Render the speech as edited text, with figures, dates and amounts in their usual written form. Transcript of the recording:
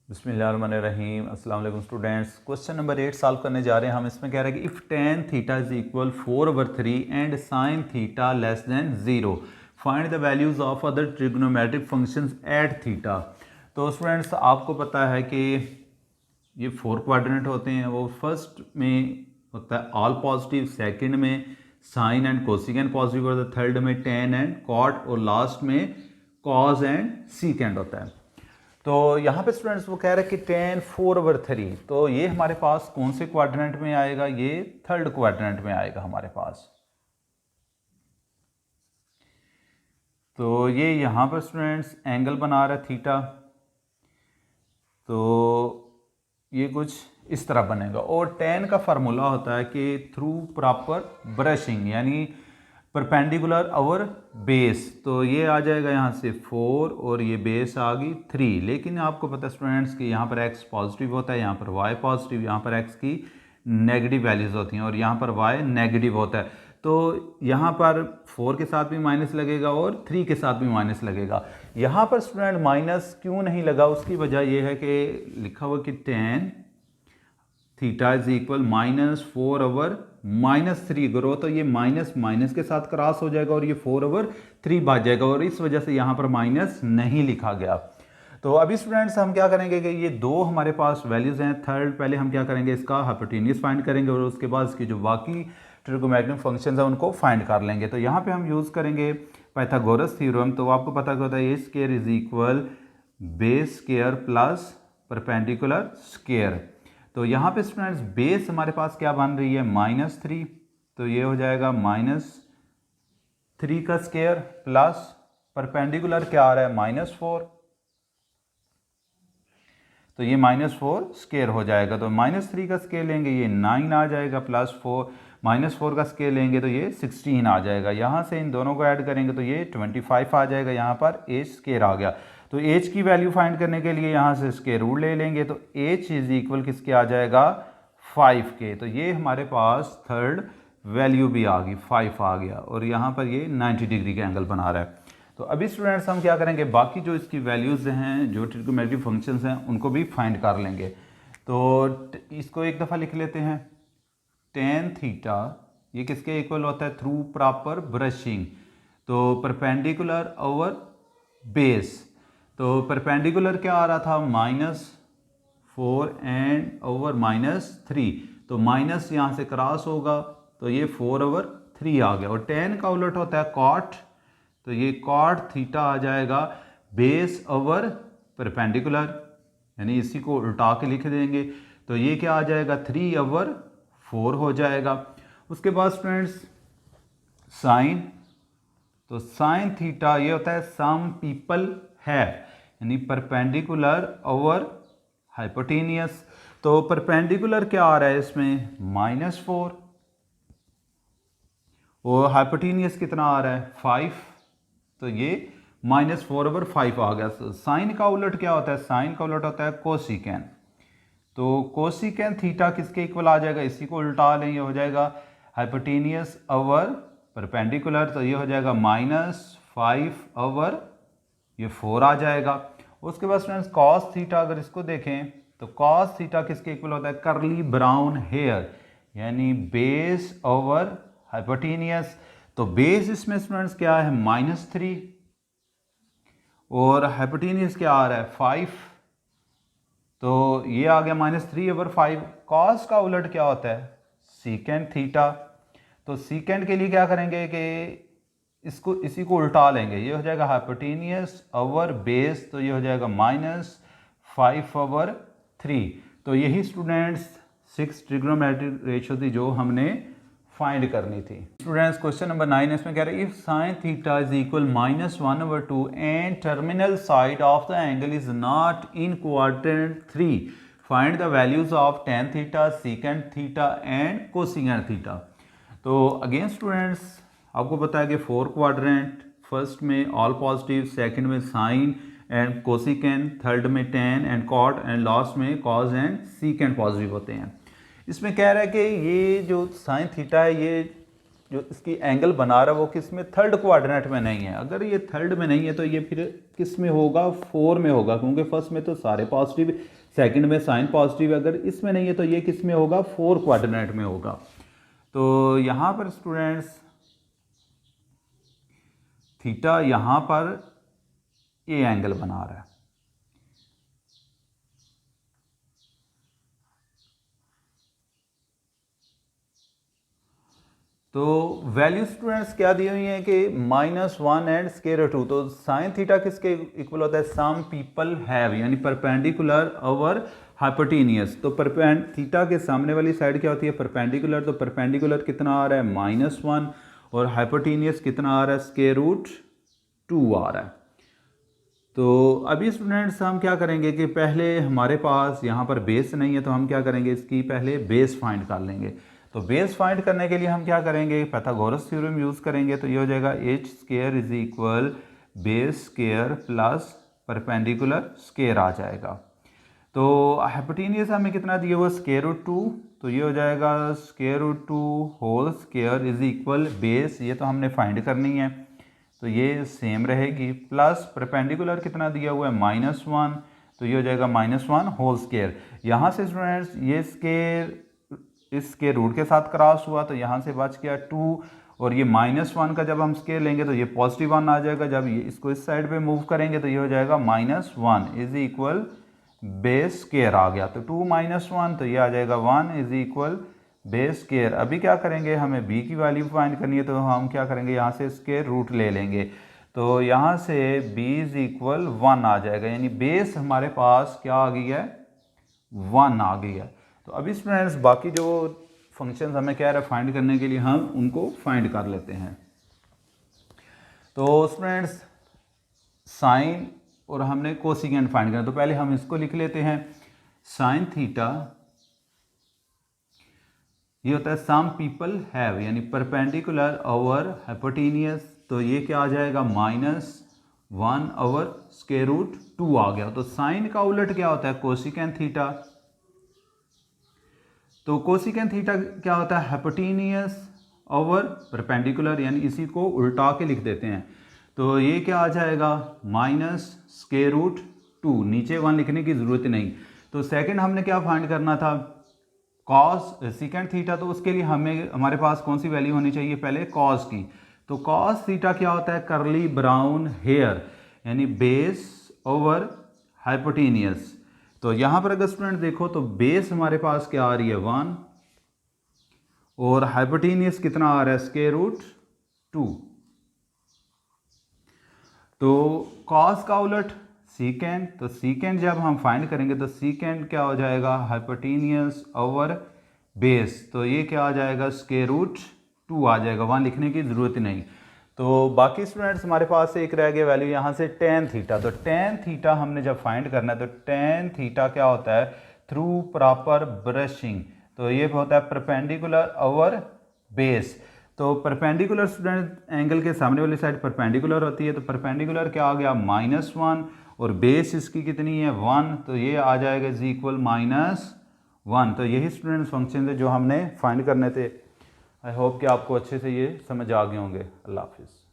बिस्मिल्लाहिर्रहमानिर्रहीम। अस्सलाम वालेकुम स्टूडेंट्स। क्वेश्चन नंबर 8 सॉल्व करने जा रहे हैं हम। इसमें कह रहा है कि if tan theta is equal 4/3 and sin theta less than 0 find the values of other trigonometric functions at theta. तो स्टूडेंट्स आपको पता है कि ये 4 क्वाड्रेंट होते हैं। वो फर्स्ट में होता है ऑल पॉजिटिव, सेकंड में साइन एंड कोसिकेंट पॉजिटिव, और थर्ड में tan एंड कॉट, और लास्ट में कॉज एंड सीकेंट होता है। तो यहाँ पे स्टूडेंट्स वो कह रहे हैं कि tan 4/3, तो ये हमारे पास कौन से क्वाड्रेंट में आएगा? ये थर्ड क्वाड्रेंट में आएगा हमारे पास। तो ये यहाँ पर स्टूडेंट्स एंगल बना रहा है थीटा, तो ये कुछ इस तरह बनेगा। और tan का फार्मूला होता है कि थ्रू प्रॉपर ब्रशिंग, यानी परपेंडिकुलर ओवर बेस। तो ये आ जाएगा यहाँ से 4 और ये बेस आ गई 3। लेकिन आपको पता है स्टूडेंट्स कि यहाँ पर x पॉजिटिव होता है, यहाँ पर y पॉजिटिव, यहाँ पर x की नेगेटिव वैल्यूज़ होती हैं और यहाँ पर y नेगेटिव होता है। तो यहाँ पर 4 के साथ भी माइनस लगेगा और 3 के साथ भी माइनस लगेगा। यहाँ पर स्टूडेंट माइनस क्यों नहीं लगा? उसकी वजह यह है कि लिखा हुआ कि tan थीटा इज इक्वल -4/-3 करो, तो ये माइनस माइनस के साथ क्रॉस हो जाएगा और ये 4/3 बच जाएगा, और इस वजह से यहाँ पर माइनस नहीं लिखा गया। तो अभी स्टूडेंट्स हम क्या करेंगे कि ये दो हमारे पास वैल्यूज़ हैं। थर्ड पहले हम क्या करेंगे, इसका हाइपोटेन्यूस फाइंड करेंगे और उसके बाद इसकी जो बाकी ट्रिगोनोमेट्रिक फंक्शंस हैं उनको फाइंड कर लेंगे। तो यहाँ पे हम यूज़ करेंगे पाइथागोरस थ्योरम। तो आपको पता होता है A square is equal base square plus perpendicular square. तो यहाँ पे स्टूडेंट्स बेस हमारे पास क्या बन रही है? -3, तो ये हो जाएगा -3 का स्क्वायर प्लस परपेंडिकुलर क्या आ रहा है? -4, तो ये -4 स्क्वायर हो जाएगा। तो -3 का स्क्वायर लेंगे ये 9 आ जाएगा, प्लस 4 -4 का स्क्वायर लेंगे तो ये 16 आ जाएगा। यहाँ से इन दोनों को ऐड करेंगे तो ये 25 आ जाएगा। यहाँ पर एच स्क्वायर आ गया। तो एच की वैल्यू फाइंड करने के लिए यहाँ से स्क्वायर रूट ले लेंगे, तो एच इज इक्वल किसके आ जाएगा? 5 के। तो ये हमारे पास थर्ड वैल्यू भी आ गई, 5 आ गया, और यहाँ पर ये 90 डिग्री का एंगल बना रहा है। तो अभी स्टूडेंट्स हम क्या करेंगे, बाकी जो इसकी वैल्यूज़ हैं, जो ट्रिगोनोमेट्रिक फंक्शंस हैं, उनको भी फाइंड कर लेंगे। तो इसको एक दफ़ा लिख लेते हैं। tan थीटा ये किसके इक्वल होता है? Through proper brushing. तो परपेंडिकुलर ओवर बेस, तो परपेंडिकुलर क्या आ रहा था? -4 एंड ओवर -3, तो माइनस यहाँ से क्रॉस होगा तो ये 4/3 आ गया। और tan का उलट होता है कॉट, तो ये कॉट थीटा आ जाएगा बेस ओवर परपेंडिकुलर, यानी इसी को उल्टा के लिख देंगे तो ये क्या आ जाएगा? 3/4 हो जाएगा। उसके बाद स्टूडेंट्स साइन, तो साइन थीटा ये होता है सम पीपल हैव, यानी परपेंडिकुलर ओवर हाइपोटेनियस। तो परपेंडिकुलर क्या आ रहा है इसमें? -4, और हाइपोटेनियस कितना आ रहा है? 5, तो ये -4/5 आ गया। साइन का उलट क्या होता है? साइन का उलट होता है कोसिकेन। तो कोसिकेन थीटा किसके इक्वल आ जाएगा? इसी को उल्टा लें, ये हो जाएगा हाइपोटेनियस ओवर परपेंडिकुलर, तो ये हो जाएगा -5/4 आ जाएगा। उसके बाद स्टूडेंट्स कॉस थीटा, अगर इसको देखें तो कॉस थीटा किसके इक्वल होता है? करली ब्राउन हेयर, यानी बेस ओवर हाइपोटेनियस। तो बेस इसमें स्टूडेंट्स क्या है? -3, और हाइपोटेनियस क्या आ रहा है? 5, तो ये आ गया -3/5। कॉस का उलट क्या होता है? Secant theta. तो सीकेंट के लिए क्या करेंगे कि इसको इसी को उल्टा लेंगे, ये हो जाएगा हाइपोटेनियस ओवर बेस, तो ये हो जाएगा -5/3। तो यही स्टूडेंट्स 6 ट्रिग्नोमेट्रिक रेशियो थी जो हमने फाइंड करनी थी। स्टूडेंट्स क्वेश्चन नंबर 9 इसमें कह रहे हैं if sine theta is equal -1/2 and terminal side of the angle is not in quadrant 3 find the values of tan theta, secant theta and cosecant theta. तो अगेन स्टूडेंट्स आपको पता है कि 4 quadrant, first में ऑल पॉजिटिव, सेकंड में sine and cosecant, third में tan and cot, and last में cos and secant positive होते हैं। इसमें कह रहा है कि ये जो साइन थीटा है ये जो इसकी एंगल बना रहा है वो किस में, थर्ड क्वाड्रेंट में नहीं है। अगर ये थर्ड में नहीं है तो ये फिर किस में होगा, 4 में होगा, क्योंकि फर्स्ट में तो सारे पॉजिटिव, सेकंड में साइन पॉजिटिव, अगर इसमें नहीं है तो ये किस में होगा, 4 क्वाड्रेंट में होगा। तो यहाँ पर स्टूडेंट्स थीटा यहाँ पर ये एंगल बना रहा है। तो वैल्यू स्टूडेंट्स क्या दी हुई है कि -1 एंड स्केयर-2। तो साइन थीटा किसके इक्वल होता है, सम पीपल हैव, यानी परपेंडिकुलर ओवर हाइपोटेनियस। तो थीटा के सामने वाली साइड क्या होती है, परपेंडिकुलर। तो परपेंडिकुलर कितना आ रहा है, -1, और हाइपोटेनियस कितना आ रहा है, स्केयर-2 आ रहा है। तो अभी स्टूडेंट्स हम क्या करेंगे कि पहले हमारे पास यहाँ पर बेस नहीं है, तो हम क्या करेंगे, इसकी पहले बेस फाइंड कर लेंगे। तो बेस फाइंड करने के लिए हम क्या करेंगे, पाइथागोरस थ्योरम यूज़ करेंगे। तो ये हो जाएगा h square is equal base square plus perpendicular square आ जाएगा। तो हाइपोटेनियस हमें कितना दिया हुआ, स्केयर-2। तो ये हो जाएगा स्केयर-2 whole square is equal base, ये तो हमने फाइंड करनी है तो ये सेम रहेगी, प्लस परपेंडिकुलर कितना दिया हुआ है, -1। तो ये हो जाएगा -1 होल स्केयर। यहाँ से स्टूडेंट्स ये स्केयर इसके रूट के साथ क्रॉस हुआ तो यहाँ से बच गया 2, और ये -1 का जब हम स्केयर लेंगे तो ये पॉजिटिव 1 आ जाएगा। जब ये इसको इस साइड पे मूव करेंगे तो ये हो जाएगा -1 इज इक्वल बेस स्केयर आ गया। तो 2 - 1 तो ये आ जाएगा 1 इज इक्वल बेस स्केयर। अभी क्या करेंगे, हमें b की वैल्यू फाइंड करनी है, तो हम क्या करेंगे, यहाँ से स्केयर रूट ले लेंगे। तो यहाँ से b इज इक्वल 1 आ जाएगा, यानी बेस हमारे पास क्या आ गई है, 1 आ गई है। तो अभी स्टूडेंट्स बाकी जो फंक्शंस हमें कह रहा है फाइंड करने के लिए, हम उनको फाइंड कर लेते हैं। तो स्टूडेंट्स साइन और हमने कोसिकेंट फाइंड करना, तो पहले हम इसको लिख लेते हैं। साइन थीटा ये होता है सम पीपल हैव, यानी परपेंडिकुलर ओवर हाइपोटेनियस। तो ये क्या आ जाएगा, -1 ओवर स्केयर-2 आ गया। तो साइन का उलट क्या होता है, कोसिकेंट थीटा। तो कोसिकेंट थीटा क्या होता है, हाइपोटेनियस ओवर परपेंडिकुलर, यानी इसी को उल्टा के लिख देते हैं। तो ये क्या आ जाएगा, -√2, नीचे 1 लिखने की ज़रूरत नहीं। तो सेकंड हमने क्या फाइंड करना था, कॉस सीकेंट थीटा। तो उसके लिए हमारे पास कौन सी वैल्यू होनी चाहिए, पहले कॉस की। तो कॉस थीटा क्या होता है, कर्ली ब्राउन हेयर, यानी बेस ओवर हाइपोटेनियस। तो यहाँ पर अगर स्टूडेंट देखो तो बेस हमारे पास क्या आ रही है, 1, और हाइपोटेनियस कितना आ रहा है, स्केयर-2। तो कॉस का उलट सीकेंट। तो सीकेंट जब हम फाइंड करेंगे तो सीकेंट क्या हो जाएगा, हाइपोटेनियस ओवर बेस। तो ये क्या आ जाएगा, स्केयर-2 आ जाएगा, 1 लिखने की ज़रूरत नहीं। तो बाकी स्टूडेंट्स हमारे पास एक रह गया वैल्यू यहाँ से टेन थीटा। तो टेन थीटा हमने जब फाइंड करना है तो टेन थीटा क्या होता है, थ्रू प्रॉपर ब्रशिंग। तो ये होता है परपेंडिकुलर ओवर बेस। तो परपेंडिकुलर स्टूडेंट एंगल के सामने वाली साइड परपेंडिकुलर होती है। तो परपेंडिकुलर क्या आ गया, -1, और बेस इसकी कितनी है, 1। तो ये आ जाएगा इज इक्वल -1। तो यही स्टूडेंट्स फंक्शन थे जो हमने फाइंड करने थे। आई होप कि आपको अच्छे से ये समझ आ गए होंगे। अल्लाह हाफिज़।